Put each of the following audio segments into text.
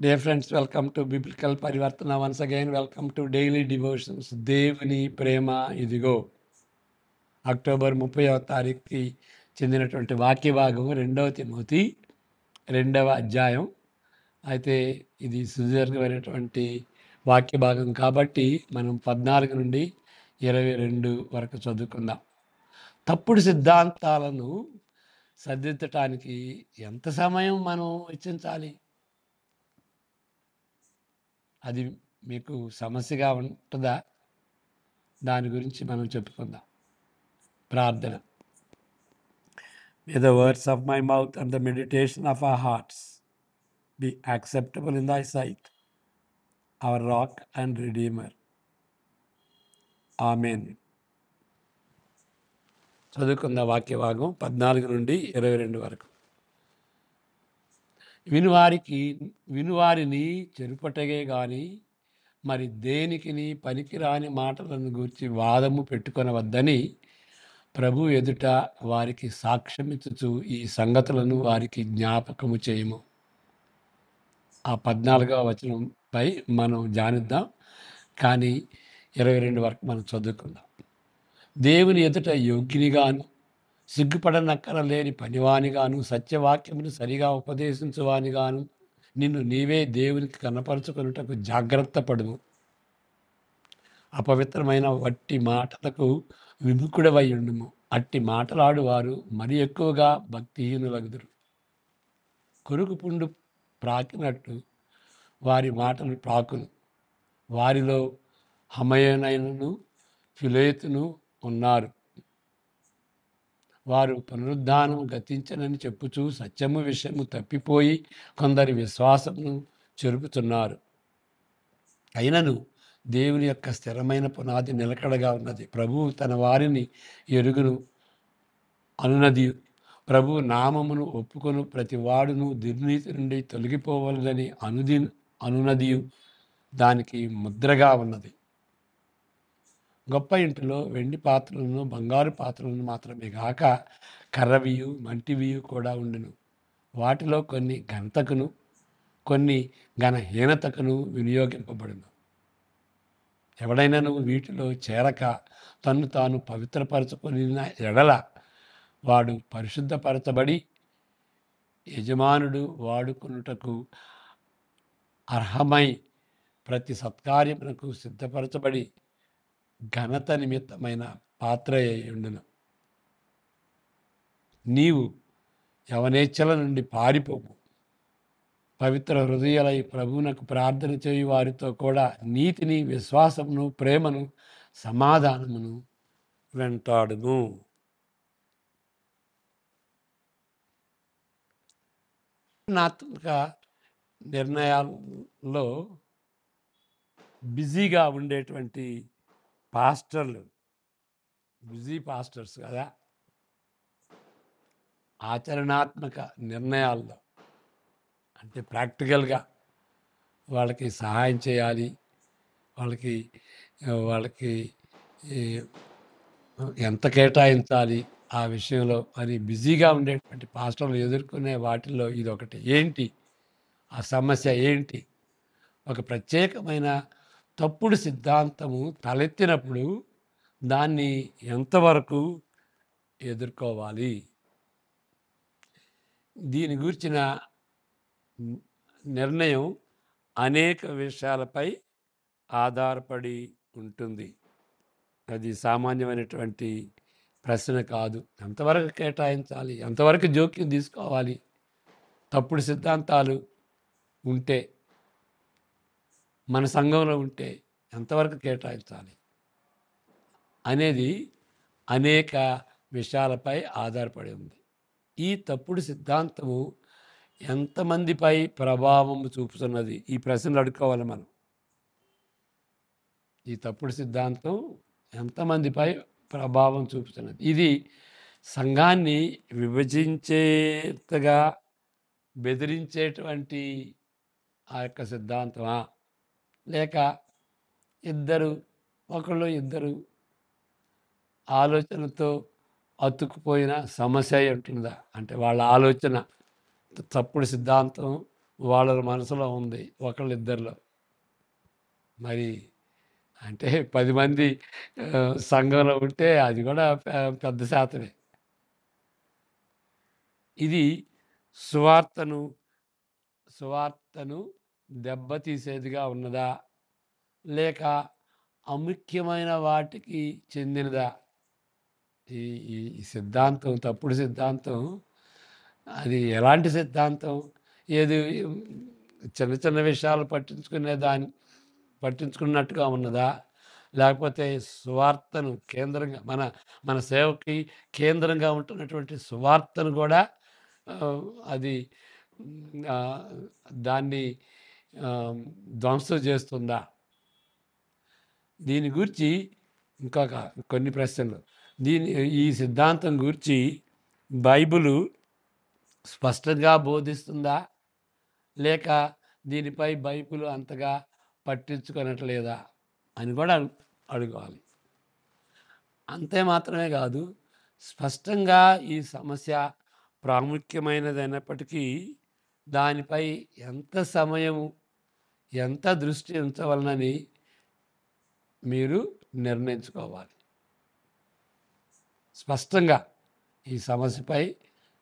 Dear friends, welcome to Biblical Parivartana. Once again, welcome to Daily Devotions. దేవుని ప్రేమ ఇదిగో. October 30వ తారీఖుకి చెందినటువంటి వాక్య భాగం 2వ తిమోతి 2వ అధ్యాయం. అయితే ఇది సుదీర్ఘమైనటువంటి వాక్య భాగం కాబట్టి మనం 14 నుండి 22 వరకు చదువుకుందాం. తప్పుడు సిద్ధాంతాలను సరిదిద్దటానికి ఎంత సమయం మనం వెచ్చించాలి? అది మీకు సమస్యగా ఉంటుందా? దాని గురించి మనం చెప్పుకుందాం. ప్రార్థన. May the words of my mouth and the meditation of our hearts be acceptable in thy sight, our rock and redeemer. Amen. చదువుకున్న వాక్య భాగం 14 నుండి 22 వరకు. వినువారిని చెరుపటగే గాని మరి దేనికిని పనికిరాని మాటలను గూర్చి వాదము పెట్టుకొనవద్దని ప్రభు ఎదుట వారికి సాక్ష్యమిచ్చుచు ఈ సంగతులను వారికి జ్ఞాపకము చేయము. ఆ 14వ వచనంపై మనం ధ్యానిద్దాం, కానీ 22 వరకు మనం చదువుకుందాం. దేవుని ఎదుట యోగ్యునిగాను సిగ్గుపడనక్కరలేని పనివానిగాను సత్యవాక్యమును సరిగా ఉపదేశించువానిగాను నిన్ను నీవే దేవునికి కనపరుచుకొనుటకు జాగ్రత్త పడుము. అపవిత్రమైన వట్టి మాటలకు విముఖుడవై ఉండుము. అట్టి మాటలాడువారు మరి ఎక్కువగా భక్తిహీనులగుదురు. కొరుకు పుండు ప్రాకినట్టు వారి మాటలు ప్రాకును. వారిలో హమయనైనను ఫిలేతును ఉన్నారు. వారు పునరుద్ధానం గతించనని చెప్పుచూ సత్యము విషయము తప్పిపోయి కొందరి విశ్వాసమును చెరుపుతున్నారు. అయినను దేవుని యొక్క స్థిరమైన పునాది నిలకడగా ఉన్నది. ప్రభువు తన వారిని ఎరుగును అనునది. ప్రభు నామమును ఒప్పుకొను ప్రతి వాడును దుర్నీతి నుండి తొలగిపోవాలని అనునది దానికి ముద్రగా ఉన్నది. గొప్ప ఇంటిలో వెండి పాత్రలను బంగారు పాత్రలను మాత్రమే గాక కర్రవియు మంటివియు కూడా ఉండును. వాటిలో కొన్ని ఘనతకును కొన్ని ఘనహీనతకును వినియోగింపబడును. ఎవడైనాను వీటిలో చేరక తన్ను తాను పవిత్రపరచుకుని ఎడల వాడు పరిశుద్ధపరచబడి యజమానుడు వాడుకొనుటకు అర్హమై ప్రతి సత్కార్యమునకు సిద్ధపరచబడి ఘనత నిమిత్తమైన పాత్ర ఉండును. నీవు యవనేచ్ఛల నుండి పారిపోవు. పవిత్ర హృదయాలై ప్రభువునకు ప్రార్థన చేయు వారితో కూడా నీతిని, విశ్వాసమును, ప్రేమను, సమాధానమును వెంటాడును. నాత్మక నిర్ణయాల్లో బిజీగా ఉండేటువంటి పాస్టర్లు, బిజీ పాస్టర్స్ కదా, ఆచరణాత్మక నిర్ణయాల్లో అంటే ప్రాక్టికల్గా వాళ్ళకి సహాయం చేయాలి, వాళ్ళకి వాళ్ళకి ఎంత కేటాయించాలి ఆ విషయంలో అని బిజీగా ఉండేటువంటి పాస్టర్లు ఎదుర్కొనే వాటిల్లో ఇదొకటి. ఏంటి ఆ సమస్య? ఏంటి? ఒక ప్రత్యేకమైన తప్పుడు సిద్ధాంతము తలెత్తినప్పుడు దాన్ని ఎంతవరకు ఎదుర్కోవాలి? దీని గురించిన నిర్ణయం అనేక విషయాలపై ఆధారపడి ఉంటుంది. అది సామాన్యమైనటువంటి ప్రశ్న కాదు. ఎంతవరకు కేటాయించాలి, ఎంతవరకు జోక్యం తీసుకోవాలి, తప్పుడు సిద్ధాంతాలు ఉంటే మన సంఘంలో ఉంటే ఎంతవరకు కేటాయించాలి అనేది అనేక విషయాలపై ఆధారపడి ఉంది. ఈ తప్పుడు సిద్ధాంతము ఎంతమందిపై ప్రభావం చూపుతున్నది? ఈ ప్రశ్నలు అడుక్కోవాలి మనం. ఈ తప్పుడు సిద్ధాంతం ఎంతమందిపై ప్రభావం చూపుతున్నది? ఇది సంఘాన్ని విభజించేంతగా బెదిరించేటువంటి ఆ యొక్క సిద్ధాంతమా, లేక ఇద్దరు ఆలోచనతో అతుక్కుపోయిన సమస్య ఉంటుందా? అంటే వాళ్ళ ఆలోచన తప్పుడు సిద్ధాంతం వాళ్ళ మనసులో ఉంది ఒకళ్ళిద్దరిలో. మరి అంటే 10 మంది సంఘంలో ఉంటే అది కూడా పెద్ద శాతమే. ఇది సువార్తను సువార్తను దెబ్బతీసేదిగా ఉన్నదా? లేక అముఖ్యమైన వాటికి చెందినదా? ఈ ఈ ఈ సిద్ధాంతం, తప్పుడు సిద్ధాంతం అది ఎలాంటి సిద్ధాంతం? ఏది చిన్న చిన్న విషయాలు పట్టించుకున్నట్టుగా ఉన్నదా? లేకపోతే సువార్తను కేంద్రంగా మన మన సేవకి కేంద్రంగా ఉంటున్నటువంటి సువార్తను కూడా అది ఆహ్, దాన్ని ధ్వంసం చేస్తుందా? దీని గూర్చి ఇంకొక కొన్ని ప్రశ్నలు. దీని ఈ సిద్ధాంతం గూర్చి బైబిలు స్పష్టంగా బోధిస్తుందా? లేక దీనిపై బైబిలు అంతగా పట్టించుకొనట్లేదా? అని కూడా అడగాలి. అంతే మాత్రమే కాదు, స్పష్టంగా ఈ సమస్య ప్రాముఖ్యమైనదైనప్పటికీ దానిపై ఎంత సమయము, ఎంత దృష్టి ఉంచవలనని మీరు నిర్ణయించుకోవాలి. స్పష్టంగా ఈ సమస్యపై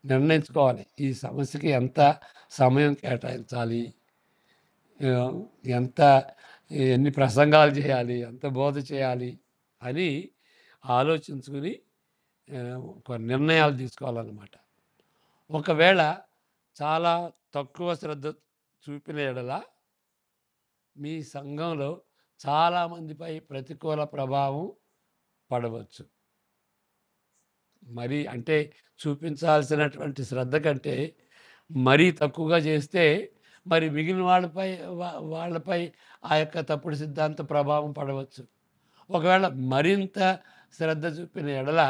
నిర్ణయించుకోవాలి. ఈ సమస్యకి ఎంత సమయం కేటాయించాలి? ఆహ్, ఎంత ఎన్ని ప్రసంగాలు చేయాలి? ఎంత బోధ చేయాలి? అని ఆలోచించుకొని ఒక నిర్ణయాలు తీసుకోవాలన్నమాట. ఒకవేళ చాలా తక్కువ శ్రద్ధ చూపిన యెడల మీ సంఘంలో చాలామందిపై ప్రతికూల ప్రభావం పడవచ్చు. మరి అంటే చూపించాల్సినటువంటి శ్రద్ధ కంటే మరీ తక్కువగా చేస్తే మరి మిగిలిన వాళ్ళపై ఆ యొక్క తప్పుడు సిద్ధాంత ప్రభావం పడవచ్చు. ఒకవేళ మరింత శ్రద్ధ చూపిన ఎడల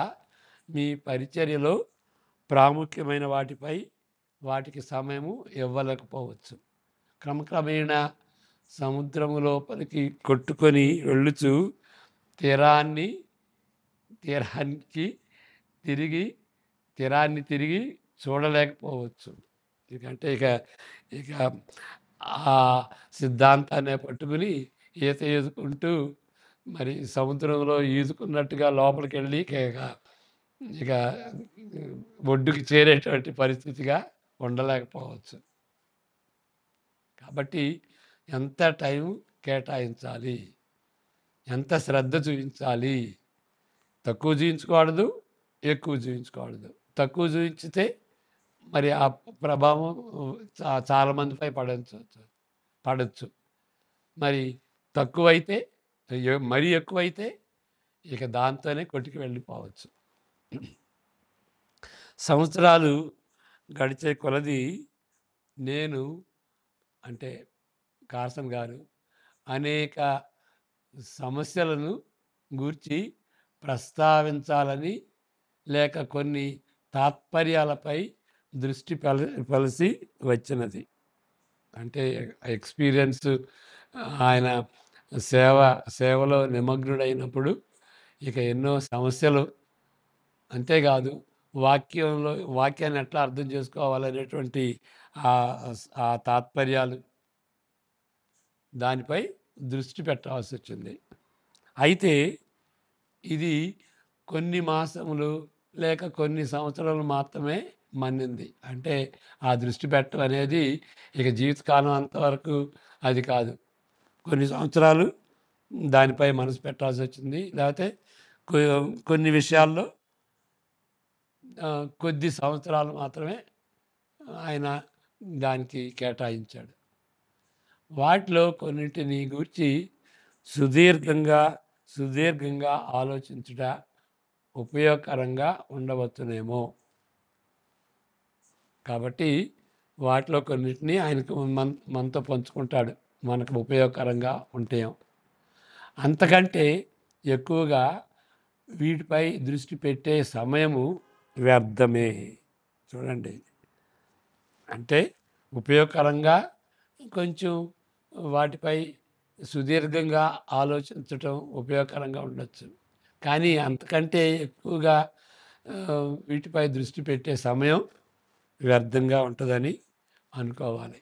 మీ పరిచర్యలో ప్రాముఖ్యమైన వాటికి సమయము ఇవ్వలేకపోవచ్చు. క్రమక్రమేణా సముద్రము లోపలికి కొట్టుకొని వెళ్ళుచు తీరాన్ని తీరానికి తిరిగి తీరాన్ని తిరిగి చూడలేకపోవచ్చు. ఎందుకంటే ఇక ఇక ఆ సిద్ధాంతాన్నే పట్టుకుని ఈత ఈదుకుంటూ మరి సముద్రంలో ఈదుకున్నట్టుగా లోపలికెళ్ళి ఇక ఇక ఒడ్డుకి చేరేటువంటి పరిస్థితిగా ఉండలేకపోవచ్చు. కాబట్టి ఎంత టైం కేటాయించాలి? ఎంత శ్రద్ధ చూయించాలి? తక్కువ చూయించకూడదు, ఎక్కువ చూయించకూడదు. తక్కువ చూయించితే మరి ఆ ప్రభావం చాలా మందిపై పడొచ్చు. మరి తక్కువైతే మరీ ఎక్కువైతే ఇక దాంతోనే కొట్టుకు వెళ్ళిపోవచ్చు. సంవత్సరాలు గడిచే కొలది నేను అంటే కార్సన్ గారు అనేక సమస్యలను గూర్చి ప్రస్తావించాలని లేక కొన్ని తాత్పర్యాలపై దృష్టి పలిసి వచ్చినది. అంటే ఎక్స్‌పీరియన్స్ ఆయన సేవ సేవలో నిమగ్నుడైనప్పుడు ఇక ఎన్నో సమస్యలు, అంతేకాదు వాక్యాన్ని ఎట్లా అర్థం చేసుకోవాలనేటువంటి ఆ తాత్పర్యాలు దానిపై దృష్టి పెట్టాల్సొచ్చింది. అయితే ఇది కొన్ని మాసములు లేక కొన్ని సంవత్సరాలు మాత్రమే మన్నింది. అంటే ఆ దృష్టి పెట్టడం అనేది ఇక జీవితకాలం అంతవరకు అది కాదు. కొన్ని సంవత్సరాలు దానిపై మనసు పెట్టాల్సొచ్చింది. లేకపోతే కొ కొన్ని విషయాల్లో కొద్ది సంవత్సరాలు మాత్రమే ఆయన దానికి కేటాయించాడు. వాటిలో కొన్నింటిని గూర్చి సుదీర్ఘంగా సుదీర్ఘంగా ఆలోచించుట ఉపయోగకరంగా ఉండవచ్చునేమో. కాబట్టి వాటిలో కొన్నిటిని ఆయనకు మనతో పంచుకుంటాడు. మనకు ఉపయోగకరంగా ఉంటాయేమో. అంతకంటే ఎక్కువగా వీటిపై దృష్టి పెట్టే సమయము వ్యర్థమే. చూడండి. అంటే ఉపయోగకరంగా కొంచెం వాటిపై సుదీర్ఘంగా ఆలోచించటం ఉపయోగకరంగా ఉండొచ్చు. కానీ అంతకంటే ఎక్కువగా వీటిపై దృష్టి పెట్టే సమయం వ్యర్థంగా ఉంటుందని అనుకోవాలి.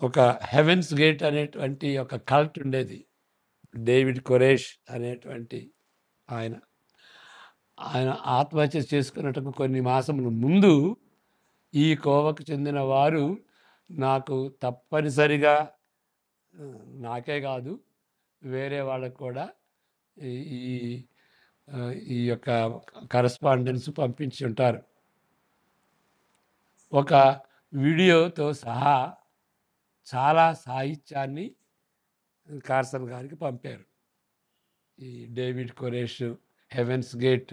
ఒక హెవెన్స్ గేట్ అనేటువంటి ఒక కల్ట్ ఉండేది. డేవిడ్ కొరేష్ అనేటువంటి ఆయన. ఆయన ఆత్మహత్య చేసుకున్నట్టుకు కొన్ని మాసముల ముందు ఈ కోవకు చెందిన వారు నాకు తప్పనిసరిగా నాకే కాదు వేరే వాళ్ళకు కూడా ఈ ఈ ఈ యొక్క కరస్పాండెన్స్ పంపించి ఉంటారు. ఒక వీడియోతో సహా చాలా సాహిత్యాన్ని కార్సన్ గారికి పంపారు. ఈ డేవిడ్ కొరేష్, హెవెన్స్ గేట్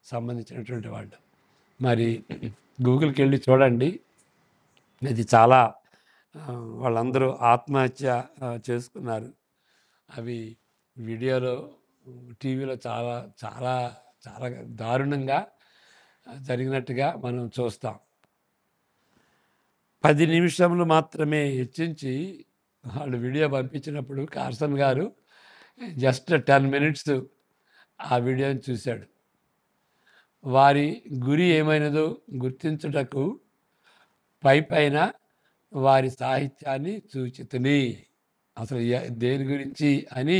సంబంధించినటువంటి వాళ్ళు. మరి గూగుల్కి వెళ్ళి చూడండి. ఇది చాలా వాళ్ళందరూ ఆత్మహత్య చేసుకున్నారు. అవి వీడియోలో, టీవీలో చాలా చాలా చాలా దారుణంగా జరిగినట్టుగా మనం చూస్తాం. 10 నిమిషములు మాత్రమే హెచ్చించి వాళ్ళు వీడియో పంపించినప్పుడు కార్సన్ గారు జస్ట్ 10 మినిట్స్ ఆ వీడియోని చూశాడు. వారి గురి ఏమైనదో గుర్తించుటకు పైన వారి సాహిత్యాన్ని సూచితుని. అసలు దేని గురించి అని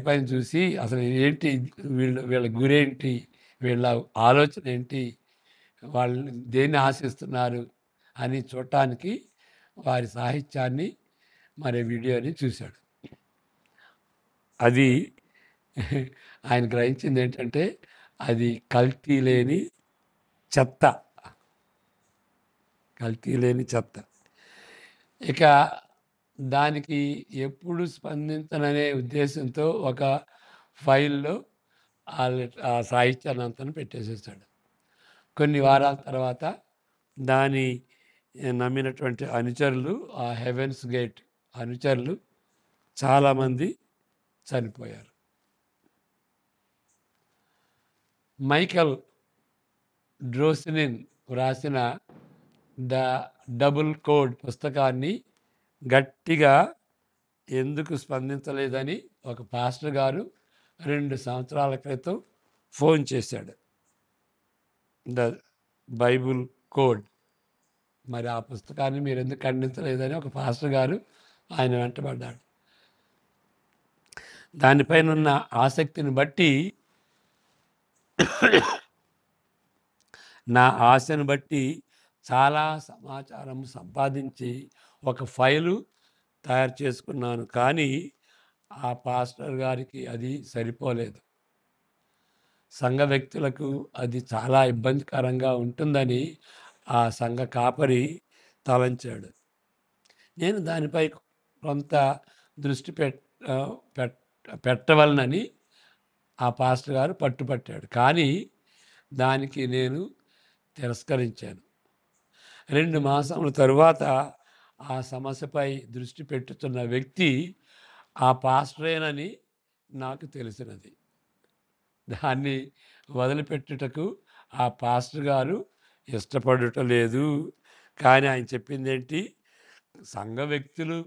పైన చూసి అసలు ఏంటి వీళ్ళ గురేంటి, వీళ్ళ ఆలోచన ఏంటి, వాళ్ళు దేన్ని ఆశిస్తున్నారు అని చూడటానికి వారి సాహిత్యాన్ని మరి వీడియోని చూశాడు. అది ఆయన గ్రహించింది ఏంటంటే అది కల్తీ లేని చెత్త. కల్తీ లేని చెత్త. ఇక దానికి ఎప్పుడు స్పందించననే ఉద్దేశంతో ఒక ఫైల్లో ఆ సాహిత్యాన్ని అంతా పెట్టేసేసాడు. కొన్ని వారాల తర్వాత దాని నమ్మినటువంటి అనుచరులు, ఆ హెవెన్స్ గేట్ అనుచరులు చాలామంది చనిపోయారు. మైకల్ డ్రోసినిన్ వ్రాసిన ద డబుల్ కోడ్ పుస్తకాన్ని గట్టిగా ఎందుకు స్పందించలేదని ఒక పాస్టర్ గారు 2 సంవత్సరాల క్రితం ఫోన్ చేశాడు. ద బైబుల్ కోడ్, మరి ఆ పుస్తకాన్ని మీరు ఎందుకు ఖండించలేదని ఒక పాస్టర్ గారు ఆయన వెంటబడ్డాడు. దానిపైన ఉన్న ఆసక్తిని బట్టి, నా ఆశను బట్టి చాలా సమాచారం సంపాదించి ఒక ఫైలు తయారు చేసుకున్నాను. కానీ ఆ పాస్టర్ గారికి అది సరిపోలేదు. సంఘ వ్యక్తులకు అది చాలా ఇబ్బందికరంగా ఉంటుందని ఆ సంఘ కాపరి తలంచాడు. నేను దానిపై కొంత దృష్టి పెట్టవలనని ఆ పాస్టర్ గారు పట్టుపట్టాడు. కానీ దానికి నేను తిరస్కరించాను. 2 మాసముల తరువాత ఆ సమస్యపై దృష్టి పెట్టుతున్న వ్యక్తి ఆ పాస్టరేనని నాకు తెలిసినది. దాన్ని వదిలిపెట్టుటకు ఆ పాస్టర్ గారు ఇష్టపడటం లేదు. కానీ ఆయన చెప్పింది ఏంటి, సంఘ వ్యక్తులు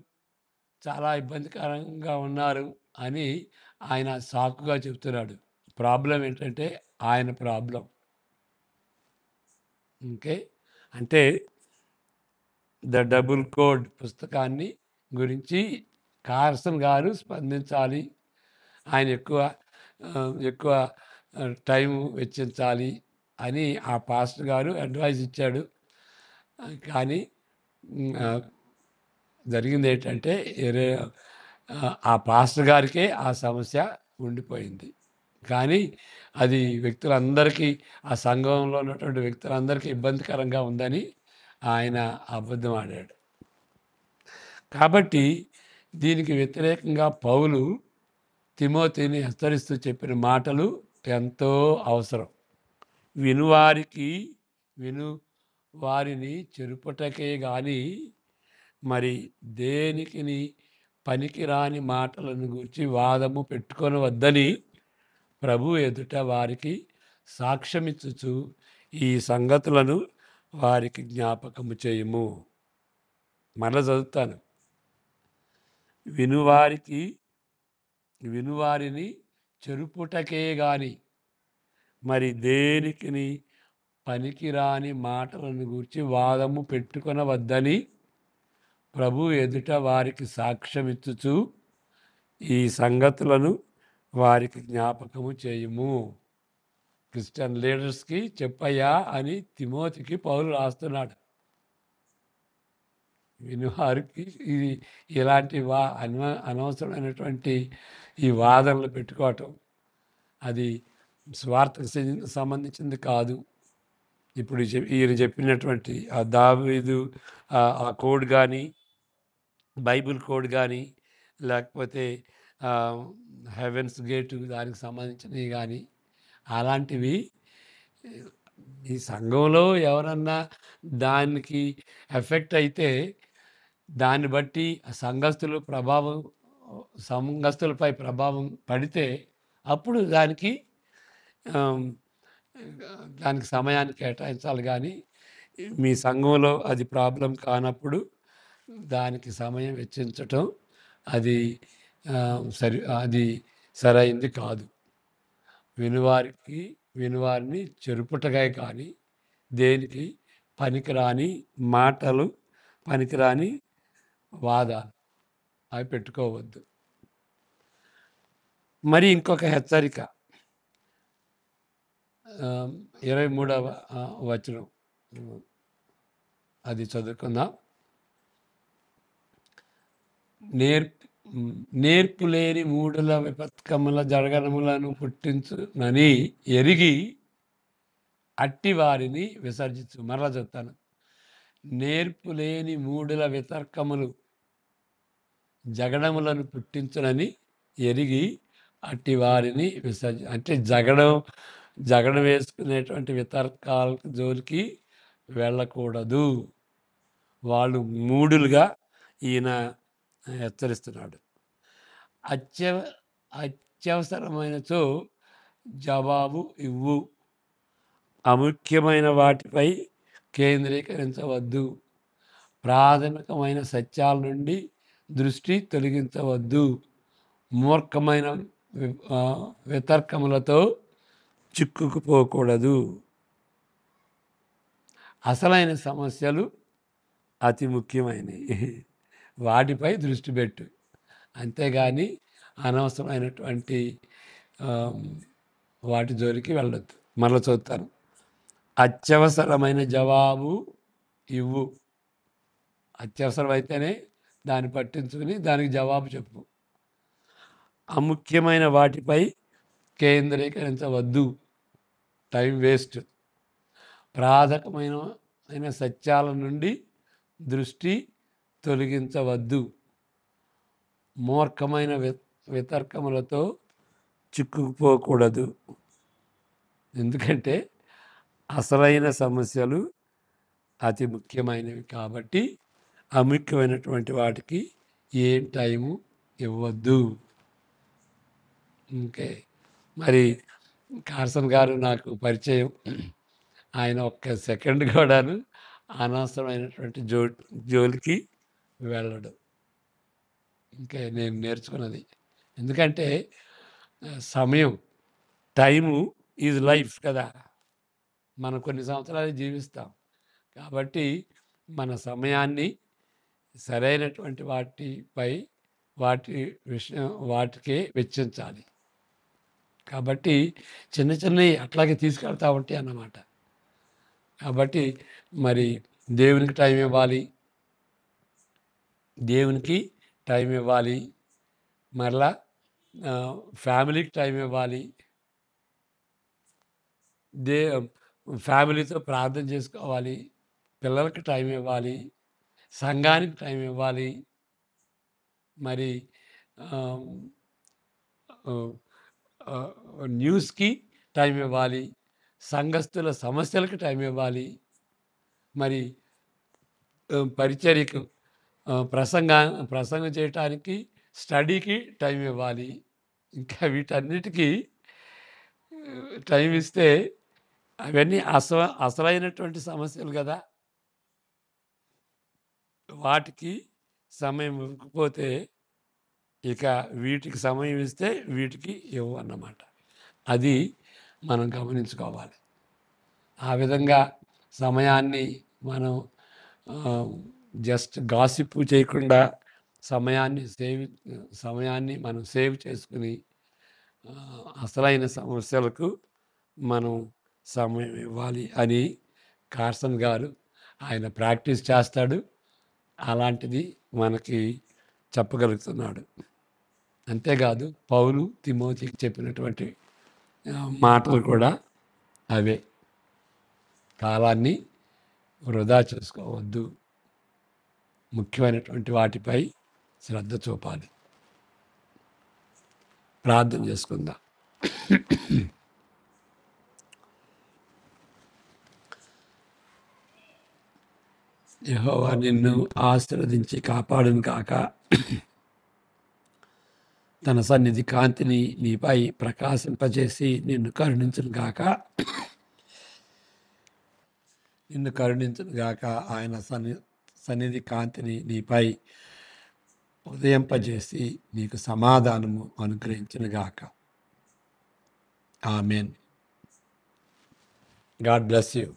చాలా ఇబ్బందికరంగా ఉన్నారు అని ఆయన సాకుగా చెప్తున్నాడు. ప్రాబ్లం ఏంటంటే ఆయన ప్రాబ్లం. ఓకే, అంటే ద డబుల్ కోడ్ పుస్తకాన్ని గురించి కార్సన్ గారు స్పందించాలి, ఆయన ఎక్కువ టైం వెచ్చించాలి అని ఆ పాస్టర్ గారు అడ్వైజ్ ఇచ్చాడు. కానీ జరిగింది ఏంటంటే ఆ పాస్టర్ గారికే ఆ సమస్య ఉండిపోయింది. కానీ అది వ్యక్తులందరికీ, ఆ సంఘంలో ఉన్నటువంటి వ్యక్తులందరికీ ఇబ్బందికరంగా ఉందని ఆయన అబద్ధం ఆడాడు. కాబట్టి దీనికి వ్యతిరేకంగా పౌలు తిమోతిని హెచ్చరిస్తూ చెప్పిన మాటలు ఎంతో అవసరం. వారిని చెరుపుటకే కానీ మరి దేనికిని పనికిరాని మాటలను గురించి వాదము పెట్టుకొనవద్దని ప్రభు ఎదుట వారికి సాక్ష్యమిచ్చుచు ఈ సంగతులను వారికి జ్ఞాపకము చేయము. మరల చదువుతాను. వినువారిని చెరుపుటకే గాని మరి దేనికిని పనికిరాని మాటలను గురించి వాదము పెట్టుకొనవద్దని ప్రభు ఎదుట వారికి సాక్ష్యమిచ్చుచు ఈ సంగతులను వారికి జ్ఞాపకము చేయుము. క్రిస్టియన్ లీడర్స్కి చెప్పయ్యా అని తిమోతికి పౌలు రాస్తున్నాడు. వినివారికి ఇది ఇలాంటి అనవసరమైనటువంటి ఈ వాదనలు పెట్టుకోవటం అది స్వార్థకు సంబంధించింది కాదు. ఇప్పుడు ఈయన చెప్పినటువంటి ఆ దావీదు ఆ కోడ్ కానీ, బైబిల్ కోడ్ కానీ, లేకపోతే హెవెన్స్ గేటు దానికి సంబంధించినవి కానీ అలాంటివి ఈ సంఘంలో ఎవరన్నా దానికి ఎఫెక్ట్ అయితే దాన్ని బట్టి సంఘస్థులపై ప్రభావం పడితే అప్పుడు దానికి సమయాన్ని కేటాయించాలి. కానీ మీ సంఘంలో అది ప్రాబ్లం కానప్పుడు దానికి సమయం వెచ్చించటం అది అది సరైంది కాదు. వినువారిని చెరుపుటగా కానీ దేనికి పనికిరాని మాటలు, పనికిరాని వాదాలు అవి పెట్టుకోవద్దు. మరి ఇంకొక హెచ్చరిక 23వ వచనం అది చదువుకుందాం. నేర్పులేని మూడుల విపత్కముల జరగనములను పుట్టించునని ఎరిగి అట్టి వారిని విసర్జించు. మరలా చెప్తాను. నేర్పులేని మూడుల వితర్కములు జగడములను పుట్టించునని ఎరిగి అట్టి వారిని అంటే జగడం వేసుకునేటువంటి వితర్కాల జోలికి వెళ్ళకూడదు. వాళ్ళు మూడులుగా ఈయన హెచ్చరిస్తున్నాడు. అత్యవసరమైనచో జవాబు ఇవ్వు, అముఖ్యమైన వాటిపై కేంద్రీకరించవద్దు, ప్రాథమికమైన సత్యాల నుండి దృష్టి తొలగించవద్దు, మూర్ఖమైన వితర్కములతో చిక్కుకుపోకూడదు. అసలైన సమస్యలు అతి ముఖ్యమైనవి, వాటిపై దృష్టి పెట్టు. అంతేగాని అనవసరమైనటువంటి వాటి జోలికి వెళ్ళొద్దు. మరలా చూస్తాను. అత్యవసరమైన జవాబు ఇవ్వు. అత్యవసరమైతేనే దాన్ని పట్టించుకుని దానికి జవాబు చెప్పు. అముఖ్యమైన వాటిపై కేంద్రీకరించవద్దు, టైం వేస్ట్. ప్రాథమికమైన సత్యాల నుండి దృష్టి తొలగించవద్దు, మూర్ఖమైన వితర్కములతో చిక్కుకుపోకూడదు. ఎందుకంటే అసలైన సమస్యలు అతి ముఖ్యమైనవి కాబట్టి అముఖ్యమైనటువంటి వాటికి ఏం టైము ఇవ్వద్దు. ఓకే. మరి కార్సన్ గారు నాకు పరిచయం. ఆయన ఒక్క సెకండ్ కూడాను అనవసరమైనటువంటి జోలికి వెళ్ళడు. ఇంకా నేను నేర్చుకున్నది. ఎందుకంటే సమయం, టైము ఈజ్ లైఫ్ కదా. మనం కొన్ని సంవత్సరాలు జీవిస్తాం కాబట్టి మన సమయాన్ని సరైనటువంటి వాటికే వెచ్చించాలి. కాబట్టి చిన్న చిన్నవి అట్లాగే తీసుకెళ్తా ఉంటాయి అన్నమాట. కాబట్టి మరి దేవునికి టైం ఇవ్వాలి, మరలా ఫ్యామిలీకి టైం ఇవ్వాలి, ఫ్యామిలీతో ప్రార్థన చేసుకోవాలి, పిల్లలకి టైం ఇవ్వాలి, సంఘానికి టైం ఇవ్వాలి, మరి న్యూస్కి టైం ఇవ్వాలి, సంఘస్థుల సమస్యలకు టైం ఇవ్వాలి, మరి పరిచర్యకు ప్రసంగం చేయటానికి, స్టడీకి టైం ఇవ్వాలి. ఇంకా వీటన్నిటికీ టైం ఇస్తే అవన్నీ అసలైనటువంటి సమస్యలు కదా. వాటికి సమయం ఇవ్వకపోతే ఇక వీటికి సమయం ఇస్తే వీటికి ఇవ్వు అన్నమాట. అది మనం గమనించుకోవాలి. ఆ విధంగా సమయాన్ని మనం జస్ట్ గాసిప్ చేయకుండా సమయాన్ని మనం సేవ్ చేసుకుని ఆ, అసలైన సమస్యలకు మనం సమయం ఇవ్వాలి అని కార్సన్ గారు ఆయన ప్రాక్టీస్ చేస్తాడు. అలాంటిది మనకి చెప్పగలుగుతున్నాడు. అంతేకాదు పౌలు తిమోతికి చెప్పినటువంటి మాటలు కూడా అవే. కాలాన్ని వృధా చేసుకోవద్దు, ముఖ్యమైనటువంటి వాటిపై శ్రద్ధ చూపాలి. ప్రార్థన చేసుకుందాం. యెహోవా నిన్ను ఆశీర్వదించి కాపాడును కాక, తన సన్నిధి కాంతిని నీపై ప్రకాశింపజేసి నిన్ను కరుణించును గాక. ఆయన సన్నిధి కాంతిని నీపై ఉదయింపజేసి నీకు సమాధానము అనుగ్రహించును గాక. ఆమెన్. God bless you.